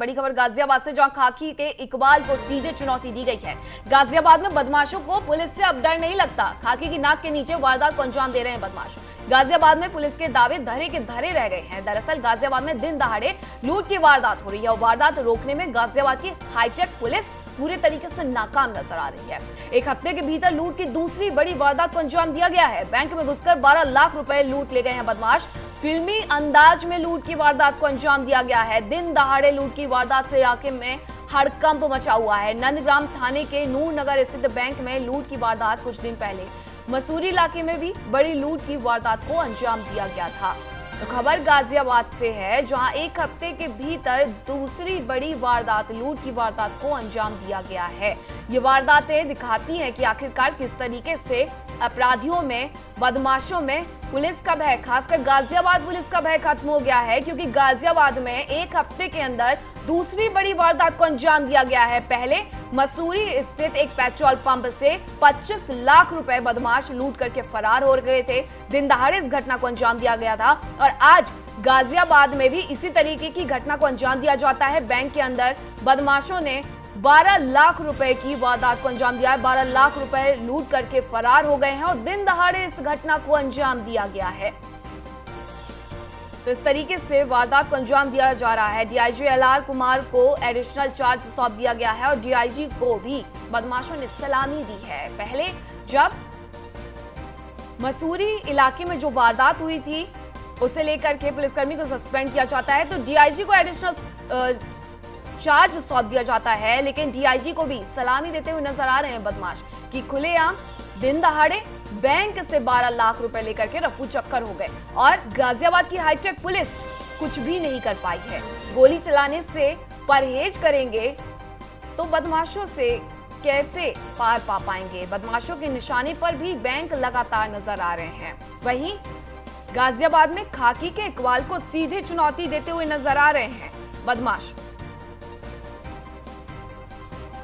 बड़ी खबर गाजियाबाद से, जहां खाकी के इकबाल को सीधे चुनौती दी गई है। गाजियाबाद में बदमाशों को पुलिस से अब डर नहीं लगता। खाकी की नाक के नीचे वारदात को अंजाम दे रहे हैं बदमाश। गाजियाबाद में पुलिस के दावे धरे के धरे रह गए हैं। दरअसल गाजियाबाद में दिन दहाड़े लूट की वारदात हो रही है और वारदात रोकने में गाजियाबाद की हाईटेक पुलिस पूरे तरीके से नाकाम नजर आ रही है। एक हफ्ते के भीतर लूट की दूसरी बड़ी वारदात को अंजाम दिया गया है। बैंक में घुसकर 12 लाख रुपए लूट ले गए हैं बदमाश। फिल्मी अंदाज में लूट की वारदात को अंजाम दिया गया है। दिन दहाड़े लूट की वारदात से इलाके में हड़कंप मचा हुआ है। नंदग्राम थाने के नूर नगर स्थित बैंक में लूट की वारदात कुछ दिन पहले मसूरी इलाके में भी बड़ी लूट की वारदात को अंजाम दिया गया था। तो खबर गाजियाबाद से है, जहां एक हफ्ते के भीतर दूसरी बड़ी वारदात लूट की वारदात को अंजाम दिया गया है। ये वारदातें दिखाती हैं कि आखिरकार किस तरीके से अपराधियों में, बदमाशों में पुलिस का भय, खासकर गाजियाबाद पुलिस का भय खत्म हो गया है, क्योंकि गाजियाबाद में एक हफ्ते के अंदर दूसरी बड़ी वारदात को अंजाम दिया गया है। पहले मसूरी स्थित एक पेट्रोल पंप से 25 लाख रुपए बदमाश लूट करके फरार हो गए थे। दिन दहाड़े इस घटना को अंजाम दिया गया था और आज गाजियाबाद में भी इसी तरीके की घटना को अंजाम दिया जाता है। बैंक के अंदर बदमाशों ने 12 लाख रुपए की वारदात को अंजाम दिया है। 12 लाख रुपए लूट करके फरार हो गए हैं और दिन दहाड़े इस घटना को अंजाम दिया गया है। तो इस तरीके से वारदात को अंजाम दिया जा रहा है। डीआईजी एलआर कुमार को एडिशनल चार्ज सौंप दिया गया है और डीआईजी को भी बदमाशों ने सलामी दी है। पहले जब मसूरी इलाके में जो वारदात हुई थी उसे लेकर के पुलिसकर्मी को सस्पेंड किया जाता है, तो डीआईजी को एडिशनल चार्ज सौंप दिया जाता है, लेकिन डीआईजी को भी सलामी देते हुए नजर आ रहे हैं बदमाश कि खुलेआम दिन दहाड़े बैंक से 12 लाख रुपए लेकर के रफू चक्कर हो गए और गाजियाबाद की हाईटेक पुलिस कुछ भी नहीं कर पाई है। गोली चलाने से परहेज करेंगे तो बदमाशों से कैसे पार पा पाएंगे। बदमाशों के निशाने पर भी बैंक लगातार नजर आ रहे हैं। वहीं गाजियाबाद में खाकी के इकबाल को सीधे चुनौती देते हुए नजर आ रहे हैं बदमाश।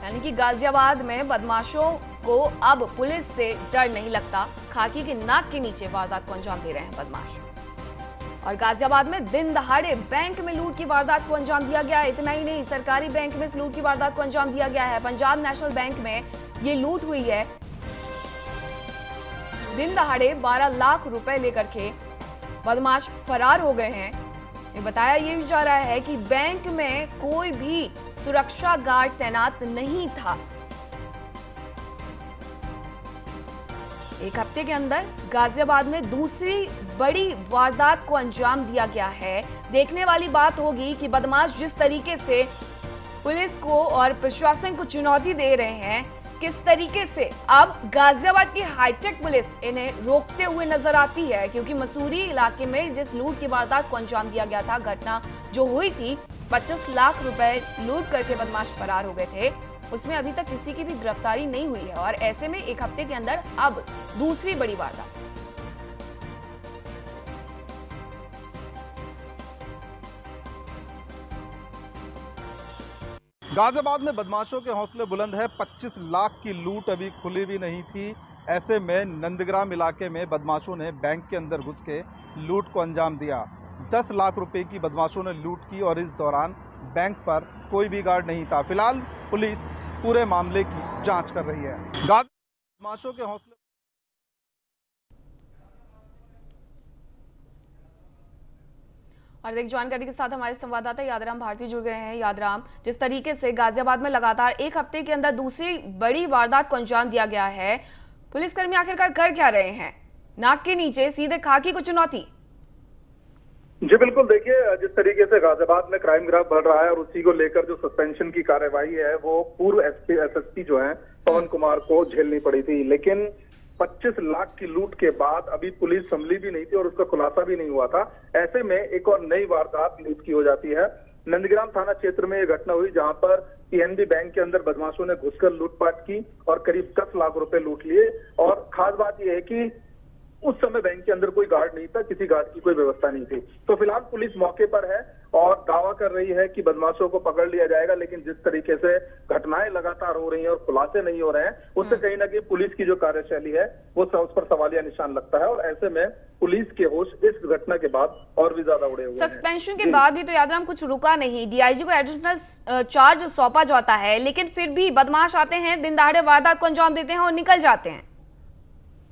यानी कि गाजियाबाद में बदमाशों को अब पुलिस से डर नहीं लगता। खाकी के नाक के नीचे वारदात को अंजाम दे रहे हैं बदमाश। और गाजियाबाद में दिन दहाड़े बैंक में लूट की वारदात को अंजाम दिया गया है। इतना ही नहीं, सरकारी बैंक में इस लूट की वारदात को अंजाम दिया गया है। पंजाब नेशनल बैंक में ये लूट हुई है। दिन दहाड़े 12 लाख रुपए लेकर के बदमाश फरार हो गए हैं। बताया ये भी जा रहा है कि बैंक में कोई भी सुरक्षा गार्ड तैनात नहीं था। एक हफ्ते के अंदर गाजियाबाद में दूसरी बड़ी वारदात को अंजाम दिया गया है। देखने वाली बात होगी कि बदमाश जिस तरीके से पुलिस को और प्रशासन को चुनौती दे रहे हैं, किस तरीके से अब गाजियाबाद की हाईटेक पुलिस इन्हें रोकते हुए नजर आती है। क्योंकि मसूरी इलाके में जिस लूट की वारदात को अंजाम दिया गया था, घटना जो हुई थी, 25 लाख रुपए लूट करके बदमाश फरार हो गए थे, उसमें अभी तक किसी की भी गिरफ्तारी नहीं हुई है। और ऐसे में एक हफ्ते के अंदर अब दूसरी बड़ी वारदात। गाजियाबाद में बदमाशों के हौसले बुलंद है। 25 लाख की लूट अभी खुली भी नहीं थी। ऐसे में नंदग्राम इलाके में बदमाशों ने बैंक के अंदर घुस के लूट को अंजाम दिया। 10 लाख रुपए की बदमाशों ने लूट की और इस दौरान बैंक पर कोई भी गार्ड नहीं था। फिलहाल पुलिस पूरे मामले की जांच कर रही है। बदमाशों के हौसले और अधिक जानकारी के साथ हमारे संवाददाता यादराम भारती जुड़ गए हैं। यादराम, जिस तरीके से गाजियाबाद में लगातार एक हफ्ते के अंदर दूसरी बड़ी वारदात को अंजाम दिया गया है, पुलिसकर्मी आखिरकार कर क्या रहे हैं? नाक के नीचे सीधे खाकी को चुनौती। जी बिल्कुल, देखिए जिस तरीके से गाजियाबाद में क्राइम ग्राफ बढ़ रहा है और उसी को लेकर जो सस्पेंशन की कार्यवाही है वो पूर्व एसएसपी जो है पवन कुमार को झेलनी पड़ी थी। लेकिन 25 लाख की लूट के बाद अभी पुलिस संभली भी नहीं थी और उसका खुलासा भी नहीं हुआ था। ऐसे में एक और नई वारदात लूट की हो जाती है। नंदग्राम थाना क्षेत्र में यह घटना हुई जहां पर पीएनबी बैंक के अंदर बदमाशों ने घुसकर लूटपाट की और करीब 10 लाख रुपए लूट लिए। और खास बात यह है कि उस समय बैंक के अंदर कोई गार्ड नहीं था, किसी गार्ड की कोई व्यवस्था नहीं थी। तो फिलहाल पुलिस मौके पर है और दावा कर रही है कि बदमाशों को पकड़ लिया जाएगा, लेकिन जिस तरीके से घटनाएं लगातार हो रही हैं और खुलासे नहीं हो रहे हैं, उससे कहीं ना कहीं पुलिस की जो कार्यशैली है वो उस पर सवालिया निशान लगता है। और ऐसे में पुलिस के होश इस घटना के बाद और भी ज्यादा उड़े हुए हैं। सस्पेंशन के बाद भी तो यादराम कुछ रुका नहीं, डीआईजी को एडिशनल चार्ज सौंपा जाता है, लेकिन फिर भी बदमाश आते हैं, दिन दहाड़े वारदात को अंजाम देते हैं और निकल जाते हैं।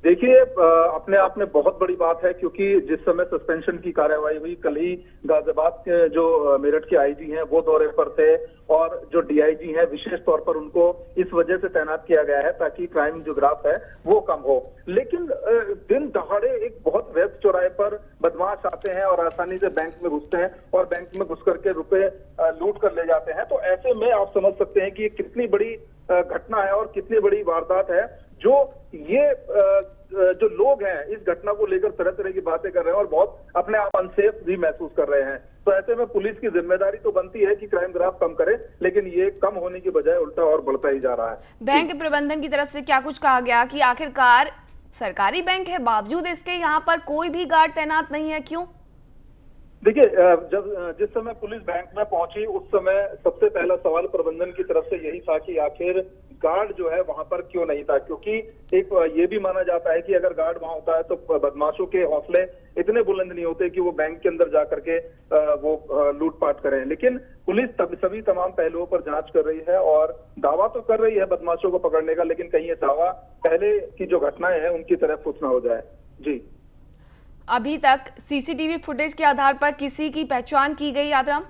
देखिए, अपने आप में बहुत बड़ी बात है, क्योंकि जिस समय सस्पेंशन की कार्यवाही हुई, कल ही गाजियाबाद के जो मेरठ के आईजी हैं वो दौरे पर थे और जो डीआईजी हैं विशेष तौर पर उनको इस वजह से तैनात किया गया है ताकि क्राइम जो ग्राफ है वो कम हो। लेकिन दिन दहाड़े एक बहुत व्यस्त चौराहे पर बदमाश आते हैं और आसानी से बैंक में घुसते हैं और बैंक में घुस करके रुपए लूट कर ले जाते हैं। तो ऐसे में आप समझ सकते हैं कि ये कितनी बड़ी घटना है और कितनी बड़ी वारदात है। जो ये जो लोग हैं इस घटना को लेकर तरह तरह की बातें कर रहे हैं और बहुत अपने आप अनसेफ भी महसूस कर रहे हैं। तो ऐसे में पुलिस की जिम्मेदारी तो बनती है कि क्राइम ग्राफ कम करे, लेकिन ये कम होने की बजाय उल्टा और बढ़ता ही जा रहा है। बैंक प्रबंधन की तरफ से क्या कुछ कहा गया कि आखिरकार सरकारी बैंक है, बावजूद इसके यहाँ पर कोई भी गार्ड तैनात नहीं है, क्यों? देखिए, जिस समय पुलिस बैंक में पहुंची उस समय सबसे पहला सवाल प्रबंधन की तरफ से यही था कि आखिर गार्ड जो है वहां पर क्यों नहीं था, क्योंकि एक ये भी माना जाता है कि अगर गार्ड वहां होता है तो बदमाशों के हौसले इतने बुलंद नहीं होते कि वो बैंक के अंदर जाकर के वो लूटपाट करें। लेकिन पुलिस सभी तमाम पहलुओं पर जांच कर रही है और दावा तो कर रही है बदमाशों को पकड़ने का, लेकिन कहीं ये दावा पहले की जो घटनाएं हैं उनकी तरफ कुछ ना हो जाए। जी, अभी तक सीसीटीवी फुटेज के आधार पर किसी की पहचान की गई यादराम?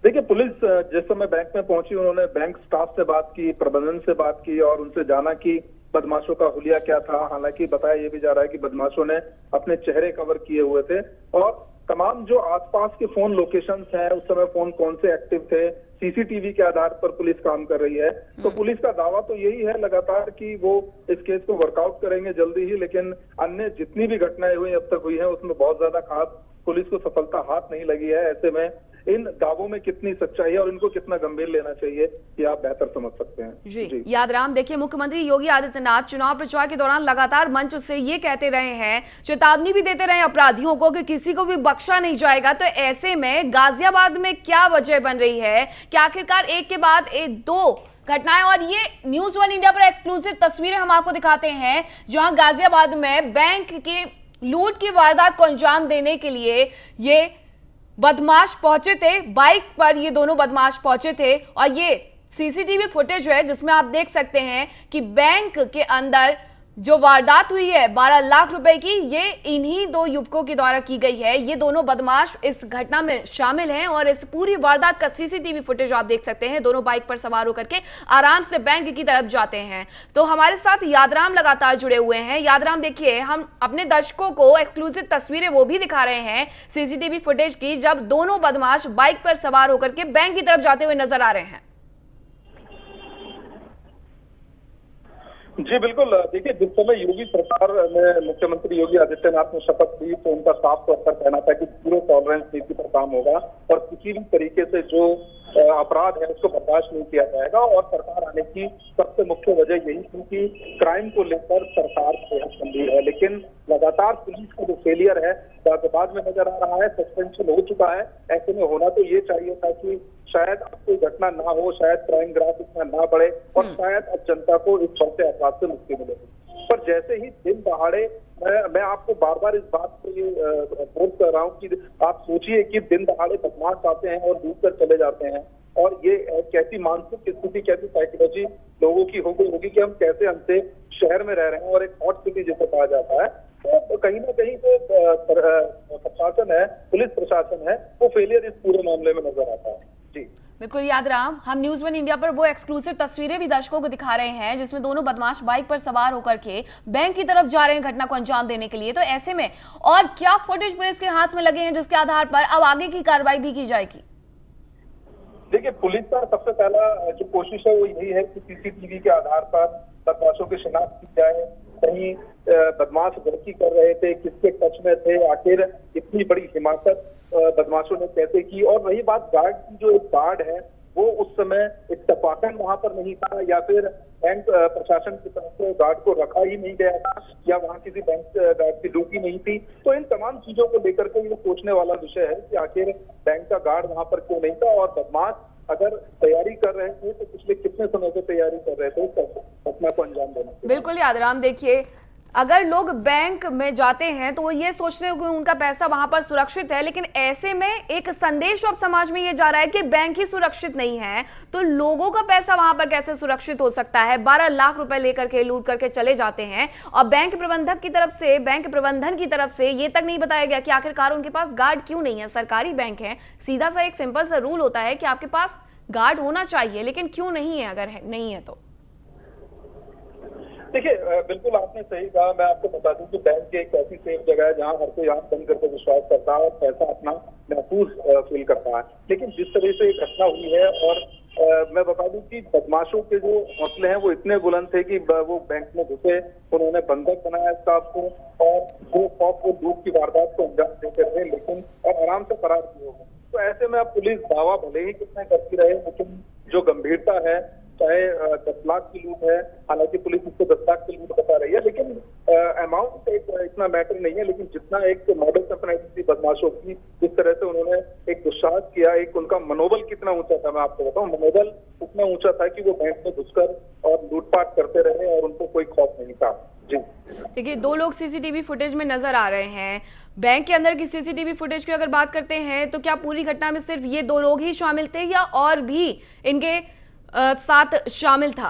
देखिए, पुलिस जिस समय बैंक में पहुंची उन्होंने बैंक स्टाफ से बात की, प्रबंधन से बात की और उनसे जाना कि बदमाशों का हुलिया क्या था। हालांकि बताया ये भी जा रहा है कि बदमाशों ने अपने चेहरे कवर किए हुए थे और तमाम जो आसपास के फोन लोकेशंस हैं उस समय फोन कौन से एक्टिव थे, सीसीटीवी के आधार पर पुलिस काम कर रही है। तो पुलिस का दावा तो यही है लगातार कि वो इस केस को वर्कआउट करेंगे जल्दी ही, लेकिन अन्य जितनी भी घटनाएं हुई अब तक हुई हैं उसमें बहुत ज्यादा खास पुलिस को सफलता हाथ नहीं लगी है। ऐसे में इन दावों में कितनी सच्चाई है और इनको कितना गंभीर लेना चाहिए ये आप बेहतर समझ सकते हैं। जी यादराम, देखिए मुख्यमंत्री योगी आदित्यनाथ चुनाव प्रचार के दौरान लगातार मंच से ये कहते रहे हैं, चेतावनी भी देते रहे अपराधियों को कि किसी को भी बख्शा नहीं जाएगा। तो ऐसे में गाजियाबाद में क्या वजह बन रही है कि आखिरकार एक के बाद एक दो घटनाएं, और ये न्यूज वन इंडिया पर एक्सक्लूसिव तस्वीरें हम आपको दिखाते हैं जहां गाजियाबाद में बैंक की लूट की वारदात को अंजाम देने के लिए ये बदमाश पहुंचे थे। बाइक पर ये दोनों बदमाश पहुंचे थे और ये सीसीटीवी फुटेज है जिसमें आप देख सकते हैं कि बैंक के अंदर जो वारदात हुई है 12 लाख रुपए की, ये इन्हीं दो युवकों के द्वारा की गई है। ये दोनों बदमाश इस घटना में शामिल हैं और इस पूरी वारदात का सीसीटीवी फुटेज आप देख सकते हैं। दोनों बाइक पर सवार होकर के आराम से बैंक की तरफ जाते हैं। तो हमारे साथ यादराम लगातार जुड़े हुए हैं। यादराम, देखिए हम अपने दर्शकों को एक्सक्लूसिव तस्वीरें वो भी दिखा रहे हैं सीसीटीवी फुटेज की, जब दोनों बदमाश बाइक पर सवार होकर के बैंक की तरफ जाते हुए नजर आ रहे हैं। जी बिल्कुल, देखिए जिस समय योगी सरकार में मुख्यमंत्री योगी आदित्यनाथ ने शपथ ली तो उनका साफ तौर पर कहना था कि जीरो टॉलरेंस नीति पर काम होगा और किसी भी तरीके से जो अपराध है उसको बर्दाश्त नहीं किया जाएगा। और सरकार आने की सबसे मुख्य वजह यही थी कि क्राइम को लेकर सरकार बेहद गंभीर है, लेकिन लगातार पुलिस का जो फेलियर है गाजियाबाद में नजर आ रहा है। सस्पेंशन हो चुका है, ऐसे में होना तो ये चाहिए था कि शायद अब कोई घटना ना हो, शायद क्राइम ग्राफ इतना ना बढ़े और शायद अब जनता को इस बढ़ते अपराध से मुक्ति मिलेगी। पर जैसे ही दिन दहाड़े, मैं आपको बार बार इस बात को ये बोल कर रहा हूँ कि आप सोचिए कि दिन दहाड़े बदमाश आते हैं और लूट कर चले जाते हैं और ये कैसी मानसिक स्थिति, कैसी साइकोलॉजी लोगों की होगी कि हम कैसे हमसे शहर में रह रहे हैं और एक हॉट सिटी जैसे कहा जाता है। तो कहीं ना कहीं जो प्रशासन है, पुलिस प्रशासन है, वो फेलियर इस पूरे मामले में नजर आता है। जी बिल्कुल यादराम, हम न्यूज वन इंडिया पर वो एक्सक्लूसिव तस्वीरें भी दर्शकों को दिखा रहे हैं जिसमें दोनों बदमाश बाइक पर सवार होकर के बैंक की तरफ जा रहे हैं घटना को अंजाम देने के लिए। तो ऐसे में और क्या फुटेज पुलिस के हाथ में लगे हैं जिसके आधार पर अब आगे की कार्रवाई भी की जाएगी? देखिए, पुलिस का सबसे पहला जो कोशिश है वो यही है कि सीसीटीवी के आधार पर बदमाशों की शिनाख्त की जाए। कहीं बदमाश गलती कर रहे थे, किसके टच में थे, आखिर इतनी बड़ी हिमाकत बदमाशों ने कैसे की। और रही बात गार्ड की, जो एक गार्ड है वो उस समय इत्तेफाकन वहां पर नहीं था, या फिर बैंक प्रशासन की तरफ से गार्ड को रखा ही नहीं गया था, या वहां किसी बैंक गार्ड की ड्यूटी नहीं थी। तो इन तमाम चीजों को लेकर के ये सोचने वाला विषय है कि आखिर बैंक का गार्ड वहां पर क्यों नहीं था, और बदमाश अगर तैयारी कर रहे थे तो पिछले कितने समय से तैयारी कर रहे थे घटना को अंजाम देने की। बिल्कुल यादराम, देखिए अगर लोग बैंक में जाते हैं तो वो ये सोचते हैं कि उनका पैसा वहां पर सुरक्षित है, लेकिन ऐसे में एक संदेश अब समाज में ये जा रहा है कि बैंक ही सुरक्षित नहीं है, तो लोगों का पैसा वहां पर कैसे सुरक्षित हो सकता है। 12 लाख रुपए लेकर के लूट करके चले जाते हैं, और बैंक प्रबंधक की तरफ से, बैंक प्रबंधन की तरफ से ये तक नहीं बताया गया कि आखिरकार उनके पास गार्ड क्यों नहीं है। सरकारी बैंक है, सीधा सा एक सिंपल सा रूल होता है कि आपके पास गार्ड होना चाहिए, लेकिन क्यों नहीं है? अगर नहीं है तो देखिए, बिल्कुल आपने सही कहा। मैं आपको बता दूं कि बैंक एक ऐसी सेफ जगह है जहां हर कोई आंख बंद करके विश्वास करता है और पैसा अपना महफूज फील करता है। लेकिन जिस तरह से एक घटना हुई है, और मैं बता दूं कि बदमाशों के जो हौसले हैं वो इतने बुलंद थे कि वो बैंक में घुसे, उन्होंने बंधक बनाया स्टाफ को, और वो खौफ को लूट की वारदात को अंजाम देते रहे, लेकिन और आराम से फरार भी हो गए। तो ऐसे में अब पुलिस दावा भले ही कितने करती रहे, लेकिन जो गंभीरता है, चाहे 10 लाख की लूट है, हालांकि पुलिस इसको 10 लाख की लूट बता रही है, लेकिन अमाउंट इतना मैटर नहीं है, लेकिन जितना एक मॉडल अपनाई बदमाशों की, जिस तरह से उन्होंने एक दुस्साहस किया, एक उनका मनोबल कितना ऊंचा था, मैं आपको बताऊं, मनोबल उतना ऊंचा था कि वो बैंक में घुसकर और लूटपाट करते रहे और उनको कोई खौफ नहीं था। जी देखिए, 2 लोग सीसीटीवी फुटेज में नजर आ रहे हैं। बैंक के अंदर की सीसीटीवी फुटेज की अगर बात करते हैं तो क्या पूरी घटना में सिर्फ ये 2 लोग ही शामिल थे या और भी इनके साथ शामिल था?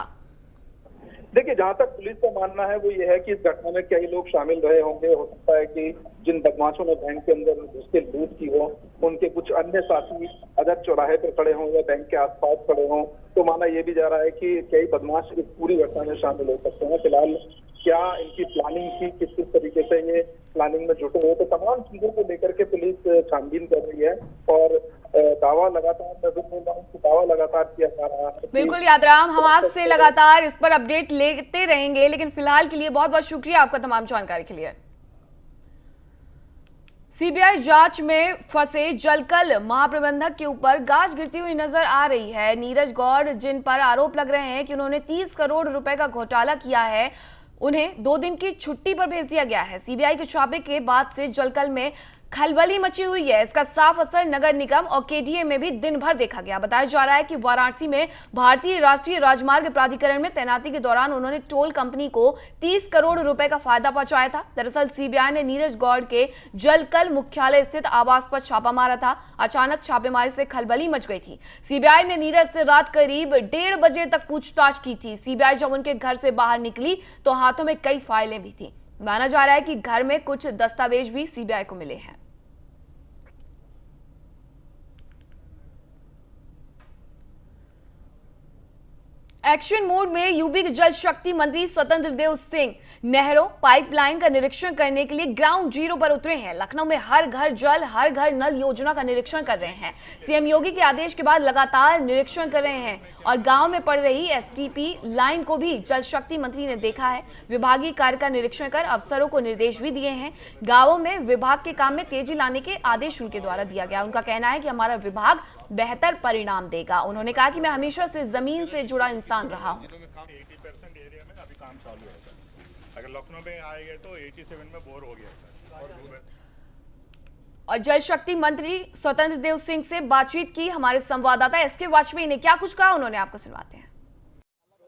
देखिए, जहां तक पुलिस का मानना है वो ये है कि इस घटना में कई लोग शामिल रहे होंगे। हो सकता है कि जिन बदमाशों ने बैंक के अंदर घुस के लूट की हो, उनके कुछ अन्य साथी अगर चौराहे पर खड़े हों या बैंक के आसपास खड़े हों, तो माना यह भी जा रहा है कि कई बदमाश इस पूरी घटना में शामिल हो सकते हैं। फिलहाल क्या इनकी प्लानिंग थी, किस किस तरीके से ये प्लानिंग में जुटे हुए, तो तमाम चीजों को लेकर के पुलिस छानबीन कर रही है, और दावा लगातार, मैं भी बोल रहा हूं कि दावा लगातार किया जा रहा है। बिल्कुल यादराम, हम आपसे लगातार इस पर अपडेट लेते रहेंगे, लेकिन फिलहाल के लिए बहुत बहुत शुक्रिया आपका तमाम जानकारी के लिए। सीबीआई जांच में फंसे जलकल महाप्रबंधक के ऊपर गाज गिरती हुई नजर आ रही है। नीरज गौड़, जिन पर आरोप लग रहे हैं कि उन्होंने 30 करोड़ रुपए का घोटाला किया है, उन्हें 2 दिन की छुट्टी पर भेज दिया गया है। सीबीआई के छापे के बाद से जलकल में खलबली मची हुई है। इसका साफ असर नगर निगम और केडीए में भी दिन भर देखा गया। बताया जा रहा है कि वाराणसी में भारतीय राष्ट्रीय राजमार्ग प्राधिकरण में तैनाती के दौरान उन्होंने टोल कंपनी को 30 करोड़ रुपए का फायदा पहुंचाया था। दरअसल सीबीआई ने नीरज गौड़ के जलकल मुख्यालय स्थित आवास पर छापा मारा था। अचानक छापेमारी से खलबली मच गई थी। सीबीआई ने नीरज से रात करीब 1:30 बजे तक पूछताछ की थी। सीबीआई जब उनके घर से बाहर निकली तो हाथों में कई फाइलें भी थी। माना जा रहा है कि घर में कुछ दस्तावेज भी सीबीआई को मिले हैं। एक्शन मोड में यूपी के जल शक्ति मंत्री स्वतंत्र देव सिंह नहरों, पाइपलाइन का निरीक्षण करने के लिए ग्राउंड जीरो पर उतरे हैं। लखनऊ में हर घर जल, हर घर नल योजना का निरीक्षण कर रहे हैं। सीएम योगी के आदेश के बाद लगातार निरीक्षण कर रहे हैं, और गांव में पड़ रही एसटीपी लाइन को भी जल शक्ति मंत्री ने देखा है। विभागीय कार्य का निरीक्षण कर अफसरों को निर्देश भी दिए हैं। गांवों में विभाग के काम में तेजी लाने के आदेश उनके द्वारा दिया गया। उनका कहना है कि हमारा विभाग बेहतर परिणाम देगा। उन्होंने कहा कि मैं हमेशा से जमीन से जुड़ा इंसान रहा हूं। 80% एरिया में अभी काम चालू है सर। अगर लखनऊ में आएंगे तो 87 में बोर हो गया सर। और जल शक्ति मंत्री स्वतंत्र देव सिंह से बातचीत की हमारे संवाददाता एसके वाजपेयी ने। क्या कुछ कहा उन्होंने, आपको सुनवाते हैं।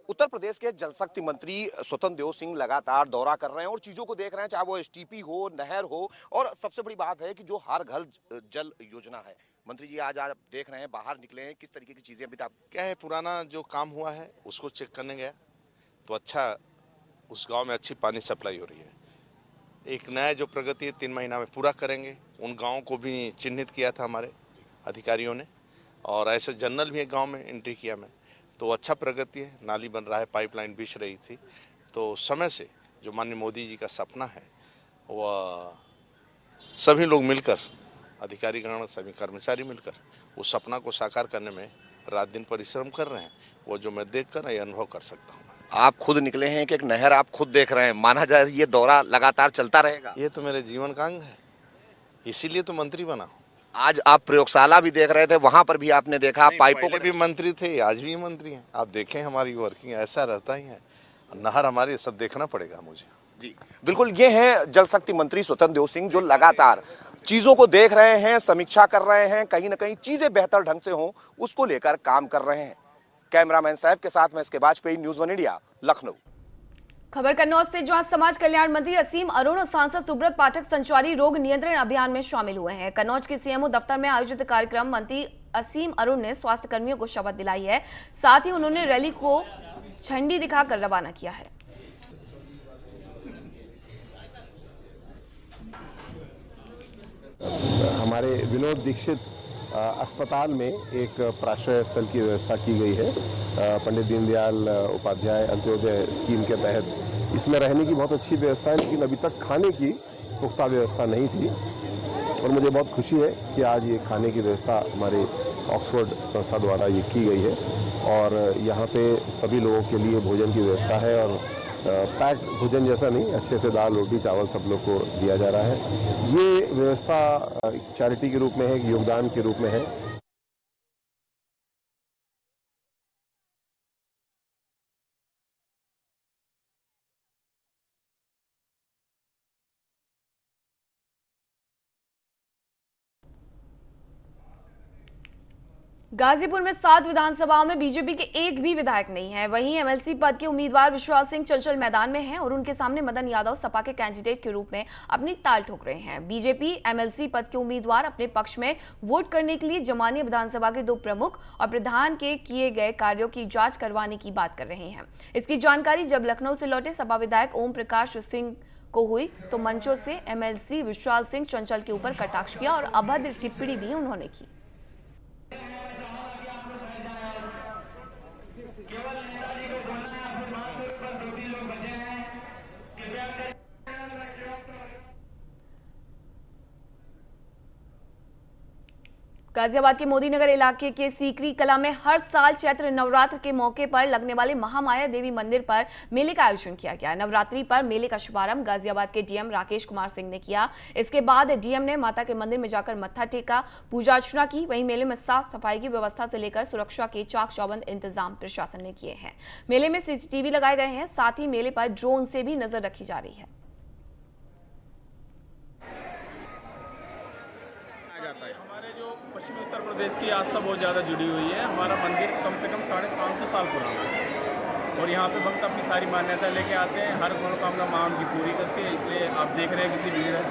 उत्तर प्रदेश के जल शक्ति मंत्री स्वतंत्र देव सिंह लगातार दौरा कर रहे हैं और चीजों को देख रहे हैं, चाहे वो एसटीपी हो, नहर हो, और सबसे बड़ी बात है कि जो हर घर जल योजना है। मंत्री जी आज आप देख रहे हैं, बाहर निकले हैं, किस तरीके की चीजें अभी तक क्या है, पुराना जो काम हुआ है उसको चेक करने गया तो अच्छा, उस गांव में अच्छी पानी सप्लाई हो रही है। एक नया जो प्रगति है 3 महीना में पूरा करेंगे। उन गाँव को भी चिन्हित किया था हमारे अधिकारियों ने, और ऐसे जनरल भी एक गाँव में एंट्री किया मैं, तो अच्छा प्रगति है। नाली बन रहा है, पाइपलाइन बिछ रही थी। तो समय से जो माननीय मोदी जी का सपना है, वह सभी लोग मिलकर, अधिकारीगण, सभी कर्मचारी मिलकर उस सपना को साकार करने में रात दिन परिश्रम कर रहे हैं। वो जो मैं देखकर ये अनुभव कर सकता हूँ। आप खुद निकले हैं कि एक नहर आप खुद देख रहे हैं, माना जाए ये दौरा लगातार चलता रहेगा? ये तो मेरे जीवन का अंग है, इसीलिए तो मंत्री बना हूँ। आज आप प्रयोगशाला भी देख रहे थे, वहां पर भी आपने देखा पाइपों पहले को भी मंत्री थे, आज भी मंत्री हैं। आप देखें हमारी वर्किंग ऐसा रहता ही है। नहर हमारी सब देखना पड़ेगा मुझे। जी बिल्कुल, ये हैं जल शक्ति मंत्री स्वतंत्र देव सिंह, जो लगातार चीजों को देख रहे हैं, समीक्षा कर रहे हैं, कहीं ना कहीं चीजें बेहतर ढंग से हों उसको लेकर काम कर रहे हैं। कैमरामैन साहब के साथ मैं इसके वाजपेयी, न्यूज़ 1 इंडिया, लखनऊ। खबर कन्नौज से, जहां समाज कल्याण मंत्री असीम अरुण और सांसद सुब्रत पाठक संचारी रोग नियंत्रण अभियान में शामिल हुए हैं। कन्नौज के सीएमओ दफ्तर में आयोजित कार्यक्रम मंत्री असीम अरुण ने स्वास्थ्य कर्मियों को शपथ दिलाई है। साथ ही उन्होंने रैली को झंडी दिखाकर रवाना किया है। हमारे विनोद दीक्षित अस्पताल में एक प्राश्रय स्थल की व्यवस्था की गई है। पंडित दीनदयाल उपाध्याय अंत्योदय स्कीम के तहत इसमें रहने की बहुत अच्छी व्यवस्था है, लेकिन अभी तक खाने की पुख्ता व्यवस्था नहीं थी और मुझे बहुत खुशी है कि आज ये खाने की व्यवस्था हमारे ऑक्सफोर्ड संस्था द्वारा ये की गई है और यहाँ पे सभी लोगों के लिए भोजन की व्यवस्था है और पैक्ड भोजन जैसा नहीं, अच्छे से दाल रोटी चावल सब लोग को दिया जा रहा है। ये व्यवस्था चैरिटी के रूप में है, एक योगदान के रूप में है। गाजीपुर में 7 विधानसभाओं में बीजेपी के एक भी विधायक नहीं है। वहीं एमएलसी पद के उम्मीदवार विश्वास सिंह चंचल मैदान में हैं और उनके सामने मदन यादव सपा के कैंडिडेट के रूप में अपनी ताल ठोक रहे हैं। बीजेपी एमएलसी पद के उम्मीदवार अपने पक्ष में वोट करने के लिए जमानिया विधानसभा के 2 प्रमुख और प्रधान के किए गए कार्यों की जांच करवाने की बात कर रहे हैं। इसकी जानकारी जब लखनऊ से लौटे सपा विधायक ओम प्रकाश सिंह को हुई तो मंचों से एमएलसी विश्वास सिंह चंचल के ऊपर कटाक्ष किया और अभद्र टिप्पणी भी उन्होंने की। गाजियाबाद के मोदी नगर इलाके के सीकरी कला में हर साल चैत्र नवरात्र के मौके पर लगने वाले महामाया देवी मंदिर पर मेले का आयोजन किया गया। नवरात्रि पर मेले का शुभारंभ गाजियाबाद के डीएम राकेश कुमार सिंह ने किया। इसके बाद डीएम ने माता के मंदिर में जाकर मत्था टेका, पूजा अर्चना की। वहीं मेले में साफ सफाई की व्यवस्था से लेकर सुरक्षा के चाक चौबंद इंतजाम प्रशासन ने किए हैं। मेले में सीसीटीवी लगाए गए हैं, साथ ही मेले पर ड्रोन से भी नजर रखी जा रही है। पश्चिमी उत्तर प्रदेश की आस्था बहुत ज़्यादा जुड़ी हुई है। हमारा मंदिर कम से कम 550 साल पुराना है और यहाँ पे भक्त अपनी सारी मान्यता लेके आते हैं, हर मनोकामना माँ उनकी पूरी करती है। इसलिए आप देख रहे हैं कितनी भीड़ है।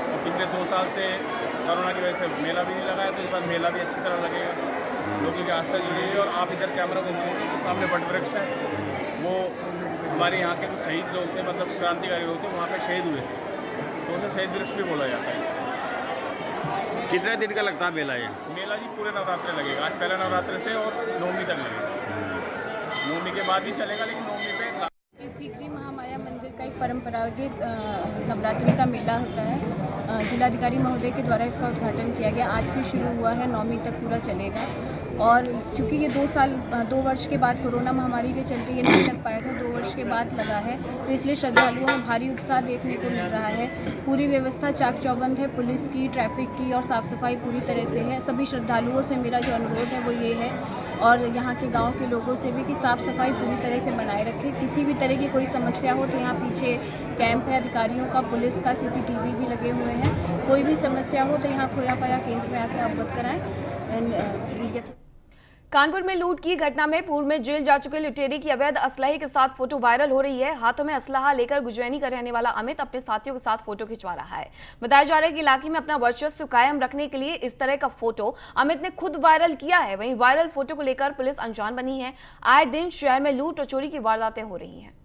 और पिछले 2 साल से कोरोना की वजह से मेला भी नहीं लगाया, तो इस बार मेला भी अच्छी तरह लगेगा। लोगों की आस्था जुड़ी है। और आप इधर कैमरा को देखिए तो सामने वट वृक्ष है, वो हमारे यहाँ के कुछ शहीद लोग थे, मतलब क्रांतिकारी लोग थे, वहाँ पर शहीद हुए थे, तो उन्हें शहीद वृक्ष भी बोला जाता है। कितने दिन का लगता है मेला? ये मेला जी पूरे नवरात्रे लगेगा। आज पहला नवरात्रे से और 9वीं तक लगेगा। 9वीं के बाद भी चलेगा, लेकिन 9वीं पे सीकरी महामाया मंदिर का एक परंपरागत नवरात्रि का मेला होता है। जिलाधिकारी महोदय के द्वारा इसका उद्घाटन किया गया। आज से शुरू हुआ है, 9वीं तक पूरा चलेगा। और चूँकि ये 2 वर्ष के बाद कोरोना महामारी के चलते ये नहीं लग पाया था, 2 वर्ष के बाद लगा है, तो इसलिए श्रद्धालुओं में भारी उत्साह देखने को मिल रहा है। पूरी व्यवस्था चाक चौबंद है, पुलिस की, ट्रैफिक की और साफ़ सफाई पूरी तरह से है। सभी श्रद्धालुओं से मेरा जो अनुरोध है वो ये है, और यहाँ के गांव के लोगों से भी, कि साफ़ सफाई पूरी तरह से बनाए रखें। किसी भी तरह की कोई समस्या हो तो यहाँ पीछे कैंप है अधिकारियों का, पुलिस का, सीसीटीवी भी लगे हुए हैं। कोई भी समस्या हो तो यहाँ खोया पाया केंद्र में आकर अवगत कराएं। कानपुर में लूट की घटना में पूर्व में जेल जा चुके लुटेरे की अवैध असलहे के साथ फोटो वायरल हो रही है। हाथों में असलहा लेकर गुजैनी का रहने वाला अमित अपने साथियों के साथ फोटो खिंचवा रहा है। बताया जा रहा है कि इलाके में अपना वर्चस्व कायम रखने के लिए इस तरह का फोटो अमित ने खुद वायरल किया है। वहीं वायरल फोटो को लेकर पुलिस अनजान बनी है। आए दिन शहर में लूट और चोरी की वारदातें हो रही हैं।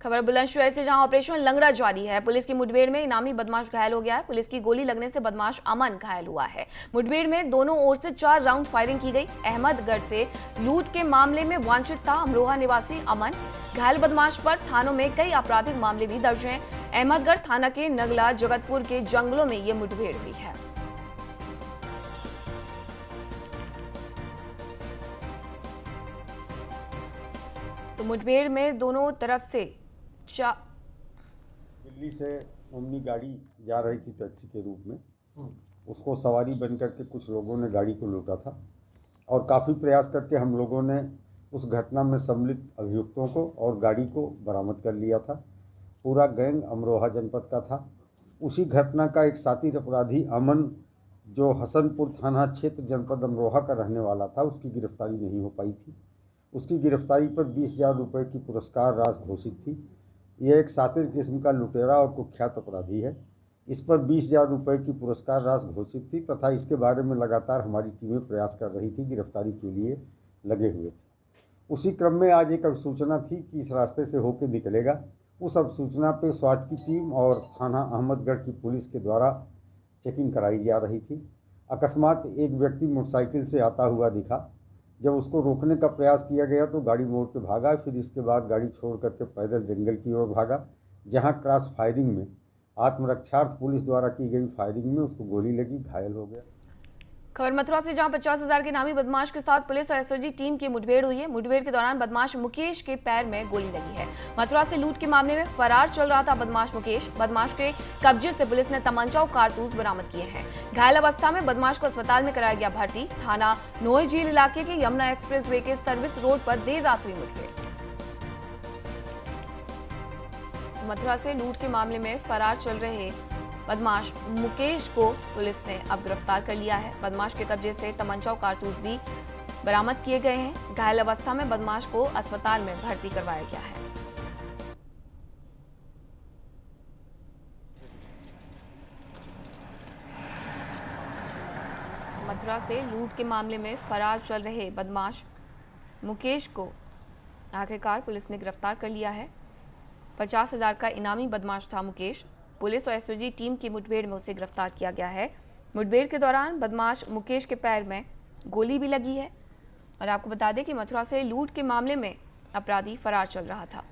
खबर बुलंदशहर से, जहां ऑपरेशन लंगड़ा जारी है। पुलिस की मुठभेड़ में इनामी बदमाश घायल हो गया है। पुलिस की गोली लगने से बदमाश अमन घायल हुआ है। मुठभेड़ में दोनों ओर से 4 राउंड फायरिंग की गई। अहमदगढ़ से लूट के मामले में वांछित था अमरोहा निवासी अमन। घायल बदमाश पर थानों में कई आपराधिक मामले भी दर्ज हैं। अहमदगढ़ थाना के नगला जगतपुर के जंगलों में ये मुठभेड़ हुई है। तो मुठभेड़ में दोनों तरफ से दिल्ली से ओमनी गाड़ी जा रही थी टैक्सी के रूप में, उसको सवारी बन करके कुछ लोगों ने गाड़ी को लूटा था और काफ़ी प्रयास करके हम लोगों ने उस घटना में सम्मिलित अभियुक्तों को और गाड़ी को बरामद कर लिया था। पूरा गैंग अमरोहा जनपद का था। उसी घटना का एक साथी अपराधी अमन, जो हसनपुर थाना क्षेत्र जनपद अमरोहा का रहने वाला था, उसकी गिरफ्तारी नहीं हो पाई थी। उसकी गिरफ्तारी पर 20,000 रुपये की पुरस्कार राशि घोषित थी। यह एक सातिर किस्म का लुटेरा और कुख्यात अपराधी है। इस पर 20,000 रुपये की पुरस्कार राशि घोषित थी तथा इसके बारे में लगातार हमारी टीमें प्रयास कर रही थी, गिरफ्तारी के लिए लगे हुए थे। उसी क्रम में आज एक अभिसूचना थी कि इस रास्ते से होकर निकलेगा। उस अभिसूचना पे स्वाट की टीम और थाना अहमदगढ़ की पुलिस के द्वारा चेकिंग कराई जा रही थी। अकस्मात एक व्यक्ति मोटरसाइकिल से आता हुआ दिखा। जब उसको रोकने का प्रयास किया गया तो गाड़ी मोड़ के भागा। फिर इसके बाद गाड़ी छोड़ करके पैदल जंगल की ओर भागा, जहां क्रॉस फायरिंग में आत्मरक्षार्थ पुलिस द्वारा की गई फायरिंग में उसको गोली लगी, घायल हो गया। खबर मथुरा से, जहां 50,000 के नामी बदमाश के साथ पुलिस और एसओजी टीम की मुठभेड़ हुई है। मुठभेड़ के दौरान बदमाश मुकेश के पैर में गोली लगी है। मथुरा से लूट के मामले में फरार चल रहा था बदमाश मुकेश। बदमाश के कब्जे से पुलिस ने तमंचा और कारतूस बरामद किए हैं। घायल अवस्था में बदमाश को अस्पताल में कराया गया भर्ती। थाना नोई झील इलाके के यमुना एक्सप्रेस वे के सर्विस रोड पर देर रात हुई मुठभेड़। मथुरा से लूट के मामले में फरार चल रहे बदमाश मुकेश को पुलिस ने अब गिरफ्तार कर लिया है। बदमाश के कब्जे से तमंचा और कारतूस भी बरामद किए गए हैं। घायल अवस्था में बदमाश को अस्पताल में भर्ती करवाया गया है। मथुरा से लूट के मामले में फरार चल रहे बदमाश मुकेश को आखिरकार पुलिस ने गिरफ्तार कर लिया है। 50,000 का इनामी बदमाश था मुकेश। पुलिस और एसओजी टीम की मुठभेड़ में उसे गिरफ्तार किया गया है। मुठभेड़ के दौरान बदमाश मुकेश के पैर में गोली भी लगी है। और आपको बता दें कि मथुरा से लूट के मामले में अपराधी फरार चल रहा था।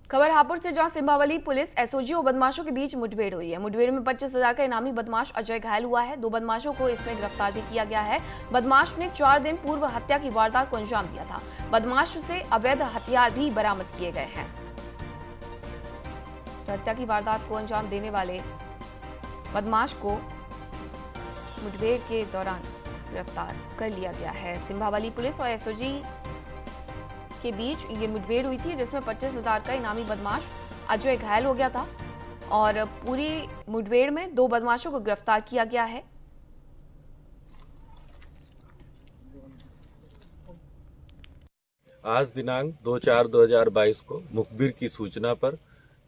खबर हापुड़ से, जहां सिंभावली पुलिस एसओजी और बदमाशों के बीच मुठभेड़ हुई है। मुठभेड़ में 25,000 का इनामी बदमाश अजय घायल हुआ है। 2 बदमाशों को इसमें गिरफ्तार भी किया गया है। बदमाश ने 4 दिन पूर्व हत्या की वारदात को अंजाम दिया था। बदमाश से अवैध हथियार भी बरामद किए गए हैं। तो हत्या की वारदात को अंजाम देने वाले बदमाश को मुठभेड़ के दौरान गिरफ्तार कर लिया गया है। सिंभावली पुलिस और एसओजी के बीच ये मुठभेड़ हुई थी, जिसमें 25,000 का इनामी बदमाश अजय घायल हो गया था और पूरी मुठभेड़ में 2 बदमाशों को गिरफ्तार किया गया है। आज दिनांक 2/4/2022 को मुखबिर की सूचना पर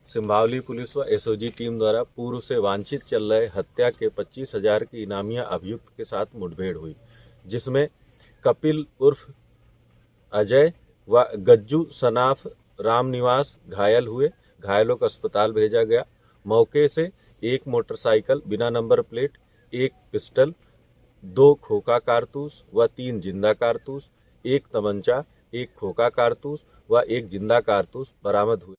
सिंभावली पुलिस व एसओजी टीम द्वारा पूर्व से वांछित चल रहे हत्या के 25,000 की इनामिया अभियुक्त के साथ मुठभेड़ हुई, जिसमें कपिल उर्फ अजय व गज्जू सनाफ रामनिवास घायल हुए। घायलों को अस्पताल भेजा गया। मौके से 1 मोटरसाइकिल बिना नंबर प्लेट, 1 पिस्टल, 2 खोखा कारतूस व 3 जिंदा कारतूस, 1 तमंचा, 1 खोखा कारतूस व 1 जिंदा कारतूस बरामद हुए।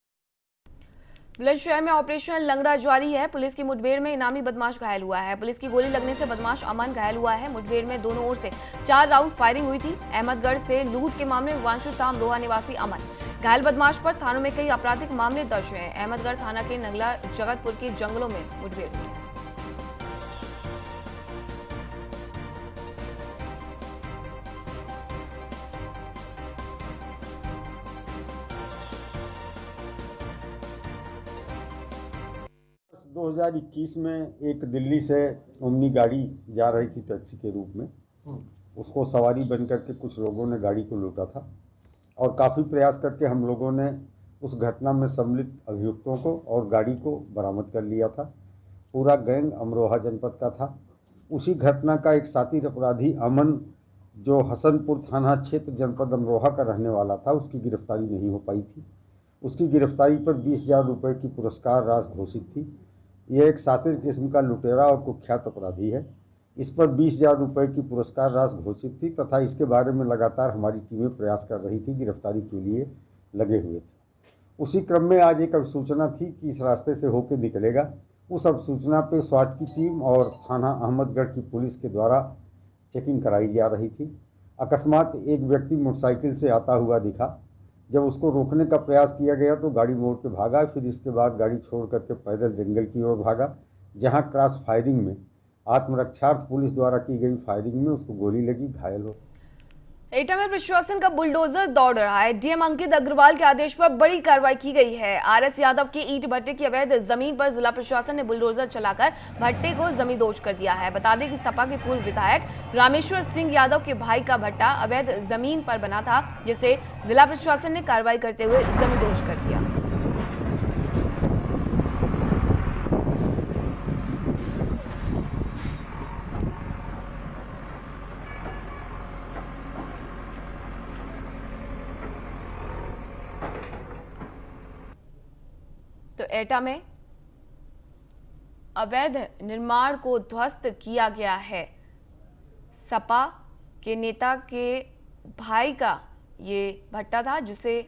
बुलंदशहर में ऑपरेशन लंगड़ा जारी है। पुलिस की मुठभेड़ में इनामी बदमाश घायल हुआ है। पुलिस की गोली लगने से बदमाश अमन घायल हुआ है। मुठभेड़ में दोनों ओर से 4 राउंड फायरिंग हुई थी। अहमदगढ़ से लूट के मामले में वांछित था अमरोहा निवासी अमन। घायल बदमाश पर थानों में कई आपराधिक मामले दर्ज हैं। अहमदगढ़ थाना के नंगला जगतपुर के जंगलों में मुठभेड़ हुई है। वर्ष 2021 में एक दिल्ली से ओमनी गाड़ी जा रही थी टैक्सी के रूप में, उसको सवारी बन करके कुछ लोगों ने गाड़ी को लूटा था और काफ़ी प्रयास करके हम लोगों ने उस घटना में सम्मिलित अभियुक्तों को और गाड़ी को बरामद कर लिया था। पूरा गैंग अमरोहा जनपद का था। उसी घटना का एक साथी अपराधी अमन, जो हसनपुर थाना क्षेत्र जनपद अमरोहा का रहने वाला था, उसकी गिरफ्तारी नहीं हो पाई थी। उसकी गिरफ्तारी पर 20,000 रुपये की पुरस्कार राशि घोषित थी। यह एक सातिर किस्म का लुटेरा और कुख्यात अपराधी है। इस पर 20,000 रुपये की पुरस्कार राशि घोषित थी तथा इसके बारे में लगातार हमारी टीमें प्रयास कर रही थी, गिरफ्तारी के लिए लगे हुए थे। उसी क्रम में आज एक अभिसूचना थी कि इस रास्ते से होकर निकलेगा। उस अभिसूचना पे स्वाट की टीम और थाना अहमदगढ़ की पुलिस के द्वारा चेकिंग कराई जा रही थी। अकस्मात एक व्यक्ति मोटरसाइकिल से आता हुआ दिखा। जब उसको रोकने का प्रयास किया गया तो गाड़ी मोड़ के भागा, फिर इसके बाद गाड़ी छोड़ करके पैदल जंगल की ओर भागा, जहां क्रॉस फायरिंग में आत्मरक्षार्थ पुलिस द्वारा की गई फायरिंग में उसको गोली लगी, घायल हो। एटा में प्रशासन का बुलडोजर दौड़ रहा है। डीएम अंकित अग्रवाल के आदेश पर बड़ी कार्रवाई की गई है। आरएस यादव की ईंट भट्टे की अवैध जमीन पर जिला प्रशासन ने बुलडोजर चलाकर भट्टे को जमींदोज कर दिया है। बता दें कि सपा के पूर्व विधायक रामेश्वर सिंह यादव के भाई का भट्टा अवैध जमीन पर बना था, जिसे जिला प्रशासन ने कार्रवाई करते हुए जमींदोज कर दिया। तो एटा में अवैध निर्माण को ध्वस्त किया गया है। सपा के नेता के भाई का ये भट्टा था, जिसे